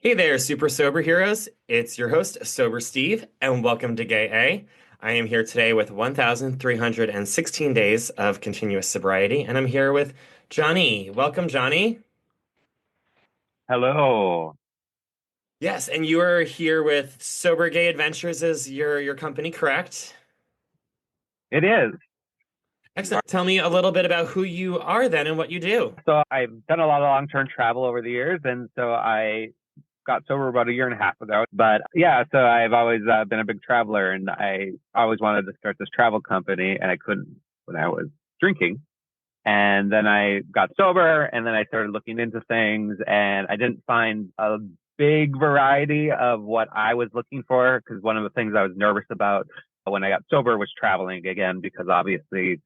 Hey there, super sober heroes. It's your host, Sober Steve, and welcome to Gay A. I am here today with 1,316 days of continuous sobriety, and I'm here with Johnny. Welcome, Johnny. Hello. Yes, and you are here with Sober Gay Adventures as your company, correct? It is. Excellent. Tell me a little bit about who you are then and what you do. So I've done a lot of long-term travel over the years, and so I got sober about a year and a half ago. But yeah, so I've always been a big traveler, and I always wanted to start this travel company, and I couldn't when I was drinking. And then I got sober, and then I started looking into things, and I didn't find a big variety of what I was looking for because one of the things I was nervous about when I got sober was traveling again, because obviously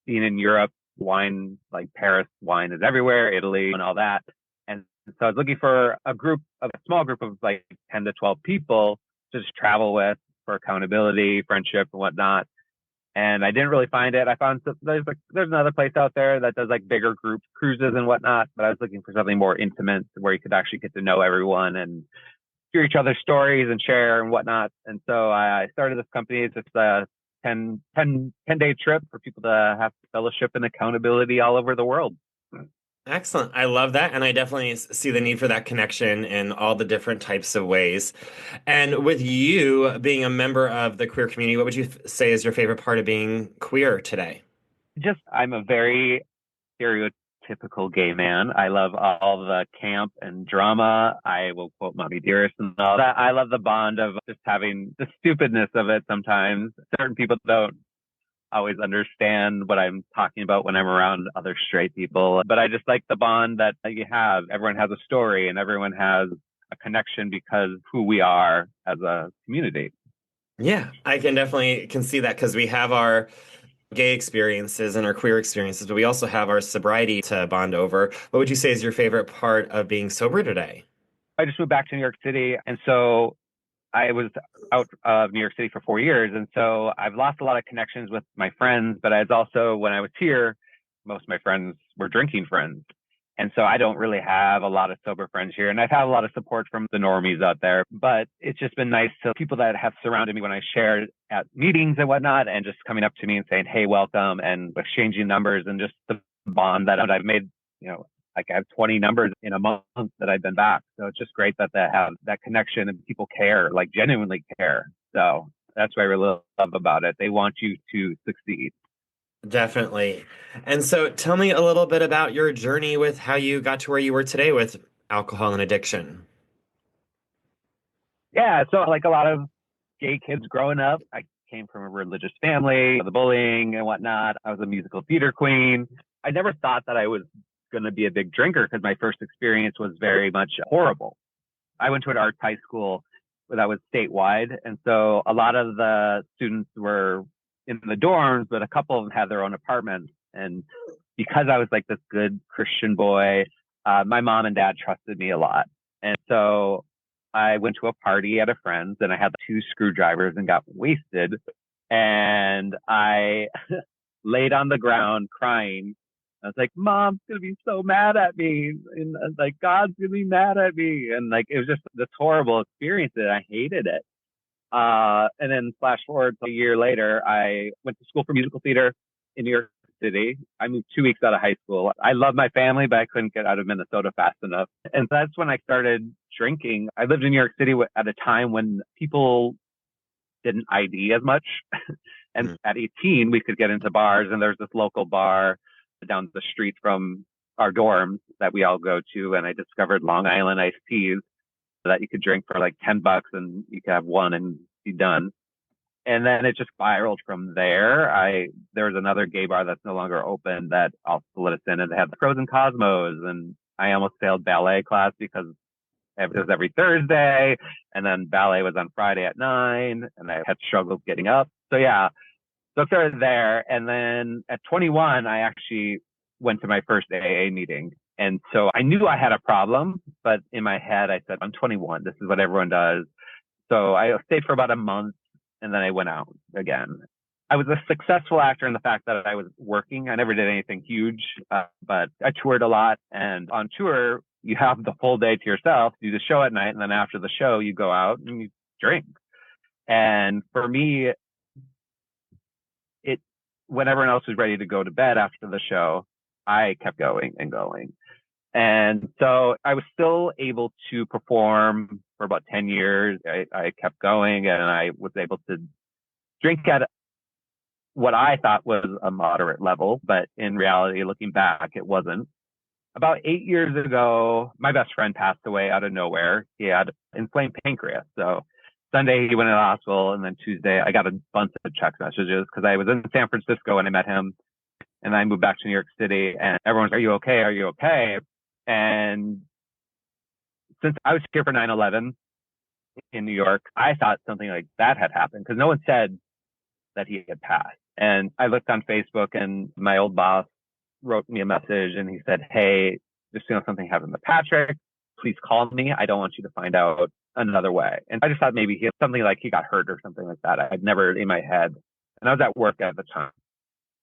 being in Europe, wine like Paris, wine is everywhere, Italy and all that. And so I was looking for a small group of like 10 to 12 people to just travel with for accountability, friendship and whatnot. And I didn't really find it. I found there's another place out there that does like bigger group cruises and whatnot, but I was looking for something more intimate where you could actually get to know everyone and hear each other's stories and share and whatnot. And so I started this company. It's just a 10 day trip for people to have fellowship and accountability all over the world. Excellent. I love that. And I definitely see the need for that connection in all the different types of ways. And with you being a member of the queer community, what would you say is your favorite part of being queer today? I'm a very stereotypical gay man. I love all the camp and drama. I will quote Mommy Dearest and all that. I love the bond of just having the stupidness of it sometimes. Certain people don't always understand what I'm talking about when I'm around other straight people. But I just like the bond that you have. Everyone has a story and everyone has a connection because of who we are as a community. Yeah, I can see that because we have our gay experiences and our queer experiences, but we also have our sobriety to bond over. What would you say is your favorite part of being sober today? I just moved back to New York City. And so I was out of New York City for 4 years. And so I've lost a lot of connections with my friends, but as also when I was here, most of my friends were drinking friends. And so I don't really have a lot of sober friends here. And I've had a lot of support from the normies out there, but it's just been nice to people that have surrounded me when I shared at meetings and whatnot, and just coming up to me and saying, "Hey, welcome," and exchanging numbers, and just the bond that I've made, you know, like I have 20 numbers in a month that I've been back. So it's just great that they have that connection and people care, like genuinely care. So that's what I really love about it. They want you to succeed. Definitely. And so tell me a little bit about your journey with how you got to where you were today with alcohol and addiction. Yeah. So like a lot of gay kids growing up, I came from a religious family, the bullying and whatnot. I was a musical theater queen. I never thought that I was going to be a big drinker because my first experience was very much horrible. I went to an arts high school that was statewide. And so a lot of the students were in the dorms, but a couple of them had their own apartments. And because I was like this good Christian boy, my mom and dad trusted me a lot. And so I went to a party at a friend's and I had two screwdrivers and got wasted. And I laid on the ground crying. I was like, "Mom's gonna be so mad at me," and like, "God's gonna be mad at me," and like it was just this horrible experience that I hated it. And then flash forward to a year later, I went to school for musical theater in New York City. I moved 2 weeks out of high school. I love my family, but I couldn't get out of Minnesota fast enough. And that's when I started drinking. I lived in New York City at a time when people didn't ID as much. And Mm. at 18, we could get into bars, and there's this local bar down the street from our dorms that we all go to. And I discovered Long Island iced teas that you could drink for like $10 and you could have one and be done. And then it just spiraled from there. There was another gay bar that's no longer open that also let us in, and they had the Frozen Cosmos, and I almost failed ballet class because it was every Thursday, and then ballet was on Friday at 9, and I had struggled getting up. So yeah, so I started there, and then at 21, I actually went to my first AA meeting. And so I knew I had a problem, but in my head, I said, "I'm 21. This is what everyone does." So I stayed for about a month, and then I went out again. I was a successful actor in the fact that I was working. I never did anything huge, but I toured a lot. And on tour, You have the full day to yourself, do the show at night, and then after the show, you go out and you drink. And for me, it when everyone else was ready to go to bed after the show, I kept going and going. And so I was still able to perform for about 10 years. I kept going and I was able to drink at what I thought was a moderate level, but in reality, looking back, it wasn't. About 8 years ago, my best friend passed away out of nowhere. He had inflamed pancreas. So Sunday he went to the hospital, and then Tuesday I got a bunch of text messages because I was in San Francisco when I met him, and I moved back to New York City, and everyone's, "Are you okay? Are you okay?" And since I was here for 9/11 in New York, I thought something like that had happened because no one said that he had passed. And I looked on Facebook, and my old boss wrote me a message, and he said, "Hey, just something happened to Patrick. Please call me. I don't want you to find out another way." And I just thought maybe he had something like he got hurt or something like that. I'd never in my head. And I was at work at the time.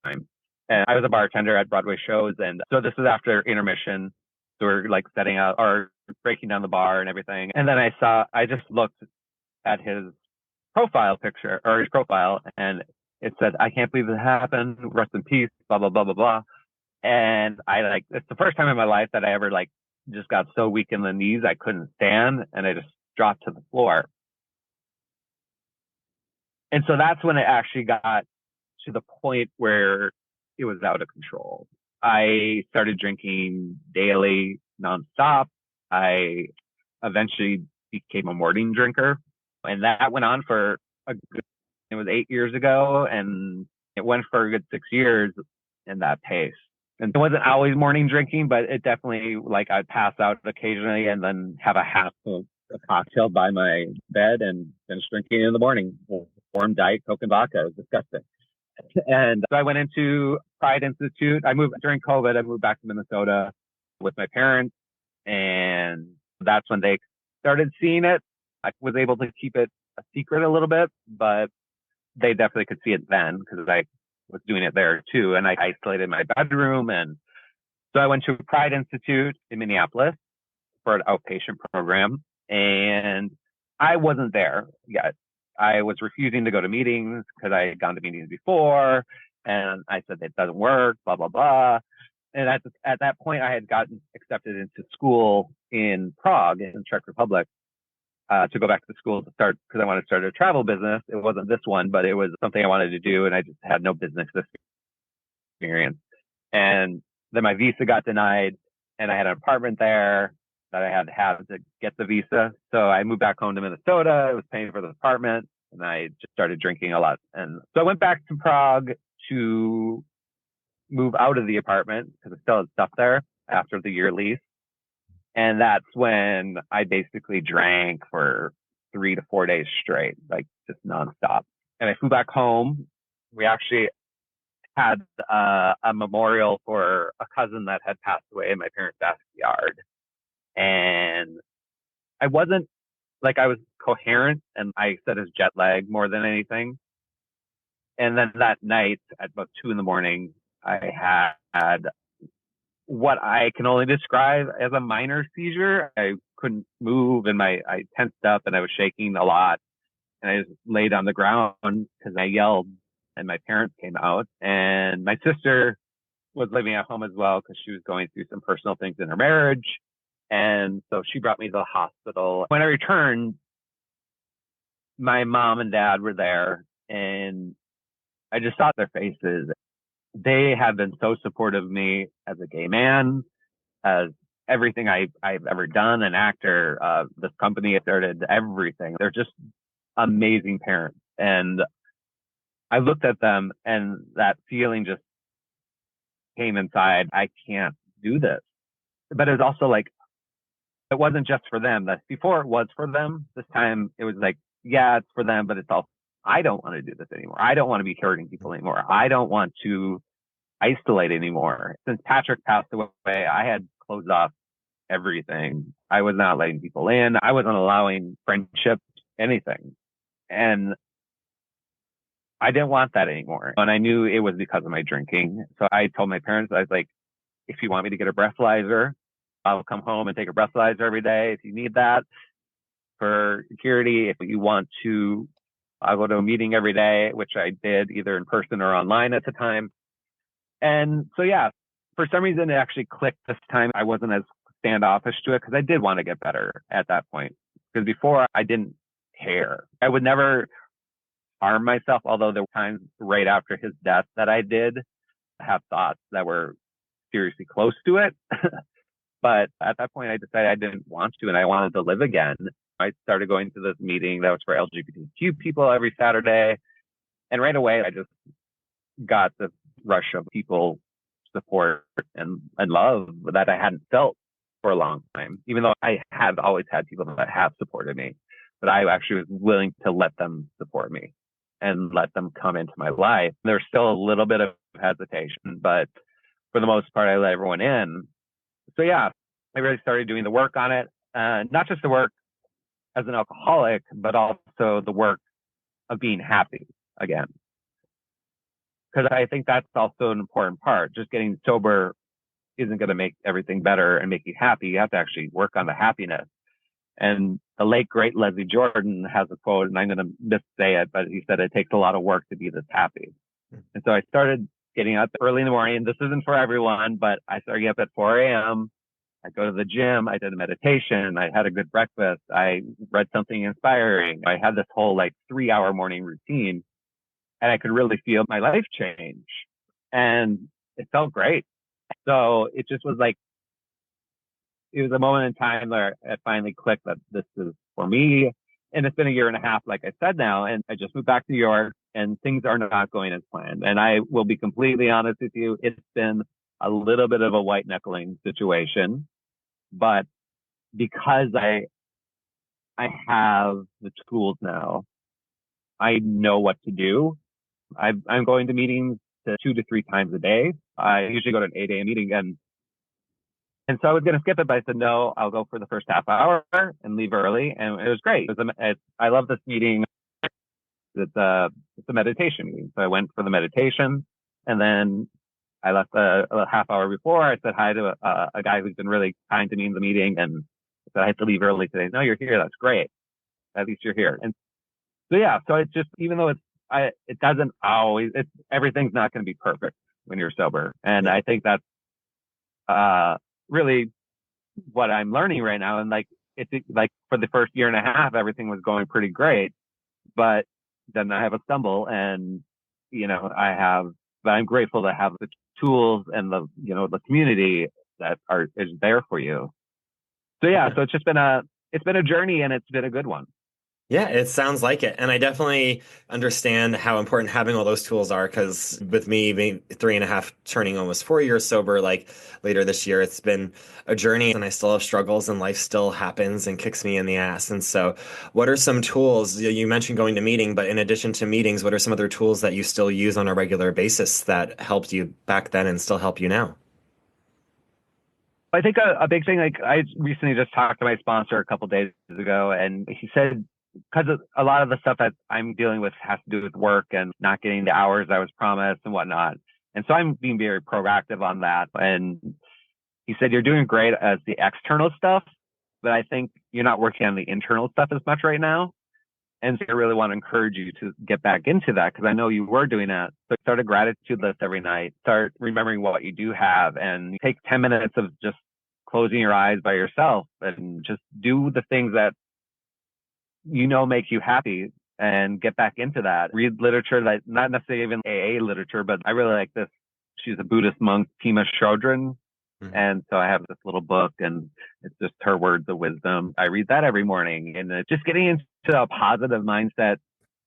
And I was a bartender at Broadway shows. And so this was after intermission. So we're like setting out or breaking down the bar and everything. And then I just looked at his profile picture or his profile, and it said, "I can't believe this happened. Rest in peace, blah, blah, blah, blah, blah." And it's the first time in my life that I ever just got so weak in the knees I couldn't stand, and I just dropped to the floor. And so that's when it actually got to the point where it was out of control. I started drinking daily, nonstop. I eventually became a morning drinker, and that went on for it was 8 years ago, and it went for a good 6 years in that pace. And it wasn't always morning drinking, but it definitely I'd pass out occasionally and then have a cocktail by my bed and finish drinking in the morning. Warm Diet Coke and vodka. It was disgusting. And so I went into Pride Institute. I moved during COVID. I moved back to Minnesota with my parents, and that's when they started seeing it. I was able to keep it a secret a little bit, but they definitely could see it then because I was doing it there too. And I isolated my bedroom. And so I went to Pride Institute in Minneapolis for an outpatient program, and I wasn't there yet. I was refusing to go to meetings because I had gone to meetings before, and I said it doesn't work, blah, blah, blah. And at that point, I had gotten accepted into school in Prague in the Czech Republic to go back to school to start because I wanted to start a travel business. It wasn't this one, but it was something I wanted to do, and I just had no business experience. And then my visa got denied, and I had an apartment there that I had to have to get the visa. So I moved back home to Minnesota. I was paying for the apartment, and I just started drinking a lot. And so I went back to Prague to move out of the apartment because I still had stuff there after the year lease. And that's when I basically drank for 3 to 4 days straight, just nonstop. And I flew back home. We actually had a memorial for a cousin that had passed away in my parents' backyard. And I wasn't I was coherent, and I said it was jet lag more than anything. And then that night at about 2 a.m, I had what I can only describe as a minor seizure. I couldn't move, and I tensed up, and I was shaking a lot. And I just laid on the ground because I yelled, and my parents came out, and my sister was living at home as well because she was going through some personal things in her marriage. And so she brought me to the hospital. When I returned, my mom and dad were there, and I just saw their faces. They have been so supportive of me as a gay man, as everything I've ever done, an actor, this company I started, everything. They're just amazing parents. And I looked at them, and that feeling just came inside. I can't do this. But it was also it wasn't just for them. That before it was for them. This time it was yeah, it's for them, but it's also, I don't want to do this anymore. I don't want to be hurting people anymore. I don't want to isolate anymore. Since Patrick passed away, I had closed off everything. I was not letting people in. I wasn't allowing friendships, anything. And I didn't want that anymore. And I knew it was because of my drinking. So I told my parents, I was like, if you want me to get a breathalyzer, I'll come home and take a breathalyzer every day if you need that for security. If you want to, I'll go to a meeting every day, which I did either in person or online at the time. And so, yeah, for some reason, it actually clicked this time. I wasn't as standoffish to it because I did want to get better at that point. Because before, I didn't care. I would never harm myself, although there were times right after his death that I did have thoughts that were seriously close to it. But at that point, I decided I didn't want to and I wanted to live again. I started going to this meeting that was for LGBTQ people every Saturday. And right away, I just got this rush of people support and love that I hadn't felt for a long time, even though I have always had people that have supported me. But I actually was willing to let them support me and let them come into my life. There's still a little bit of hesitation, but for the most part, I let everyone in. So yeah, I really started doing the work on it. Not just the work as an alcoholic, but also the work of being happy again. Because I think that's also an important part. Just getting sober isn't going to make everything better and make you happy. You have to actually work on the happiness. And the late, great Leslie Jordan has a quote, and I'm going to missay it, but he said, it takes a lot of work to be this happy. And so I started getting up early in the morning. And this isn't for everyone, but I started getting up at 4 a.m. I go to the gym. I did a meditation. I had a good breakfast. I read something inspiring. I had this whole like 3-hour morning routine, and I could really feel my life change. And it felt great. So it just was like, it was a moment in time where it finally clicked that this is for me. And it's been a year and a half, like I said now, and I just moved back to New York and things are not going as planned. And I will be completely honest with you. It's been a little bit of a white knuckling situation, but because I have the tools now, I know what to do. I'm going to meetings 2 to 3 times a day. I usually go to an 8 a.m. meeting and so I was going to skip it, but I said, no, I'll go for the first half hour and leave early. And it was great. I love this meeting. It's a meditation meeting. So I went for the meditation and then I left a half hour before. I said hi to a guy who's been really kind to me in the meeting and I said, I have to leave early today. No, you're here. That's great. At least you're here. And so, yeah, so it's just, even though it doesn't always, everything's not going to be perfect when you're sober. And I think that's, really what I'm learning right now. And like, it's like for the first year and a half, everything was going pretty great, but then I have a stumble and, but I'm grateful to have the tools and the community that is there for you. So yeah, so it's been a journey and it's been a good one. Yeah, it sounds like it. And I definitely understand how important having all those tools are because with me being 3.5, turning almost 4 years sober, like later this year, it's been a journey and I still have struggles and life still happens and kicks me in the ass. And so, what are some tools? You mentioned going to meeting, but in addition to meetings, what are some other tools that you still use on a regular basis that helped you back then and still help you now? I think a big thing, like I recently just talked to my sponsor a couple days ago, and he said, because a lot of the stuff that I'm dealing with has to do with work and not getting the hours I was promised and whatnot. And so I'm being very proactive on that. And he said, you're doing great as the external stuff, but I think you're not working on the internal stuff as much right now. And so I really want to encourage you to get back into that because I know you were doing that. So start a gratitude list every night. Start remembering what you do have and take 10 minutes of just closing your eyes by yourself and just do the things that make you happy and get back into that. Read literature that not necessarily even AA literature, but I really like this. She's a Buddhist monk, Pema Chodron. Mm-hmm. And so I have this little book and it's just her words of wisdom. I read that every morning and just getting into a positive mindset.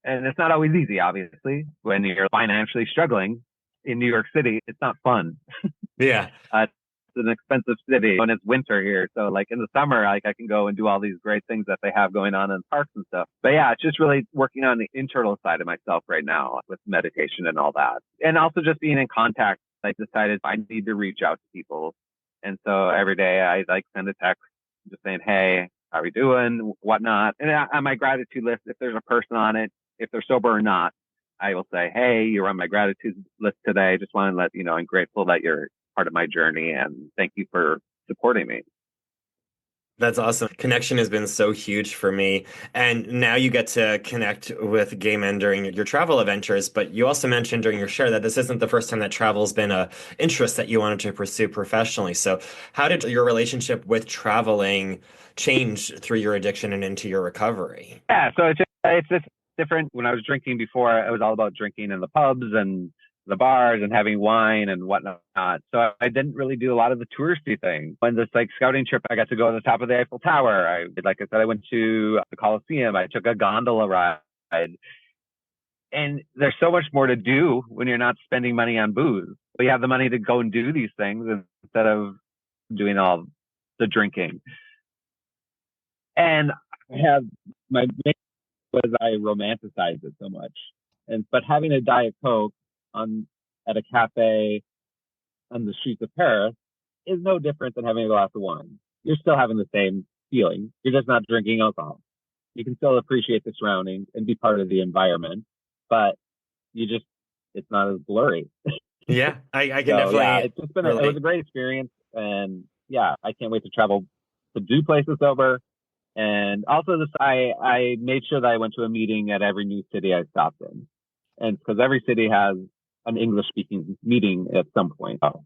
And it's not always easy, obviously, when you're financially struggling in New York City. It's not fun. Yeah. It's an expensive city and it's winter here. So like in the summer, like I can go and do all these great things that they have going on in parks and stuff. But yeah, it's just really working on the internal side of myself right now with meditation and all that. And also just being in contact. I decided I need to reach out to people. And so every day I like send a text just saying, hey, how are we doing? Whatnot. And on my gratitude list, if there's a person on it, if they're sober or not, I will say, hey, you're on my gratitude list today. Just want to let you know I'm grateful that you're part of my journey and thank you for supporting me. That's awesome. Connection has been so huge for me. And now you get to connect with gay men during your travel adventures. But you also mentioned during your share that this isn't the first time that travel's been a interest that you wanted to pursue professionally. So how did your relationship with traveling change through your addiction and into your recovery? Yeah, so it's just different. When I was drinking before, it was all about drinking in the pubs and the bars and having wine and whatnot. So I didn't really do a lot of the touristy things. When this like scouting trip, I got to go to the top of the Eiffel Tower. Like I said, I went to the Coliseum. I took a gondola ride. And there's so much more to do when you're not spending money on booze. But you have the money to go and do these things instead of doing all the drinking. And I have my main was I romanticized it so much. And but having a Diet Coke on at a cafe on the streets of Paris is no different than having a glass of wine. You're still having the same feeling. You're just not drinking alcohol. You can still appreciate the surroundings and be part of the environment, but you just it's not as blurry. Yeah, I can So yeah, definitely it's just been it was relate. a great experience, and yeah, I can't wait to travel to do places sober. And also, I made sure that I went to a meeting at every new city I stopped in, and because every city has an English speaking meeting at some point. So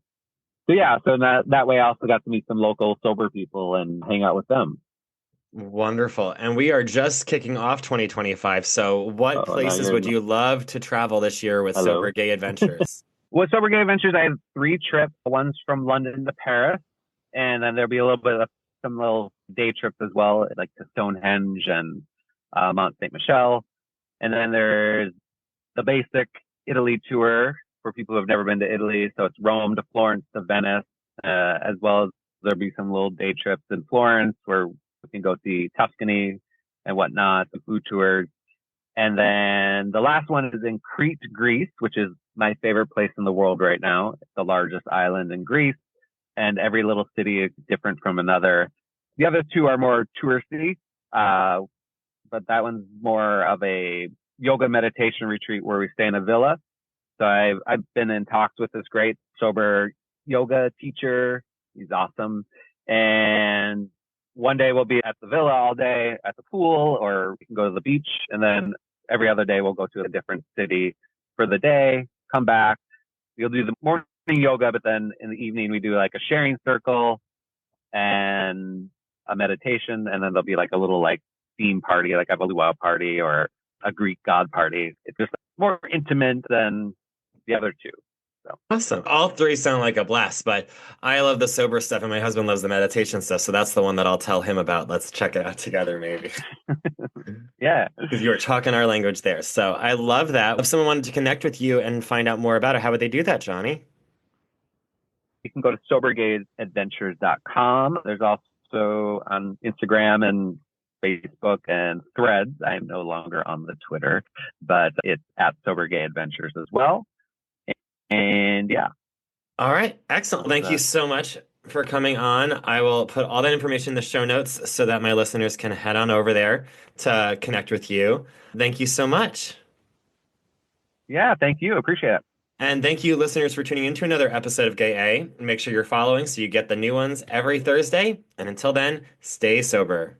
yeah, so that way I also got to meet some local sober people and hang out with them. Wonderful. And we are just kicking off 2025. So what So now places you're would you love to travel this year with Sober hello. Gay Adventures? With Sober Gay Adventures, I have three trips. One's from London to Paris, and then there'll be a little bit of some little day trips as well, like to Stonehenge and Mount Saint Michel. And then there's the basic Italy tour for people who have never been to Italy. So it's Rome to Florence to Venice, as well as there'll be some little day trips in Florence where we can go see Tuscany and whatnot, some food tours. And then the last one is in Crete, Greece, which is my favorite place in the world right now. It's the largest island in Greece, and every little city is different from another. The other two are more touristy, uh, but that one's more of a yoga meditation retreat where we stay in a villa. So I've been in talks with this great sober yoga teacher. He's awesome. And one day we'll be at the villa all day at the pool, or we can go to the beach. And then every other day we'll go to a different city for the day, come back. We'll do the morning yoga, but then in the evening we do like a sharing circle and a meditation. And then there'll be like a little like theme party, like a luau party or a Greek god party. It's just more intimate than the other two. So Awesome. All three sound like a blast, but I love the sober stuff and my husband loves the meditation stuff. So that's the one that I'll tell him about. Let's check it out together, maybe. yeah, Because you are talking our language there. So I love that. If someone wanted to connect with you and find out more about it, how would they do that, Johnny? you can go to sobergadeadventures.com. There's also on Instagram and Facebook and Threads. I am no longer on the Twitter, but it's at Sober Gay Adventures as well. And yeah, All right. Excellent. Thank you uh, so much for coming on. I will put all that information in the show notes so that my listeners can head on over there to connect with you. Thank you so much. yeah, thank you. Appreciate it. And thank you, listeners, for tuning in to another episode of Gay A. Make sure you're following so you get the new ones every Thursday. And until then, stay sober.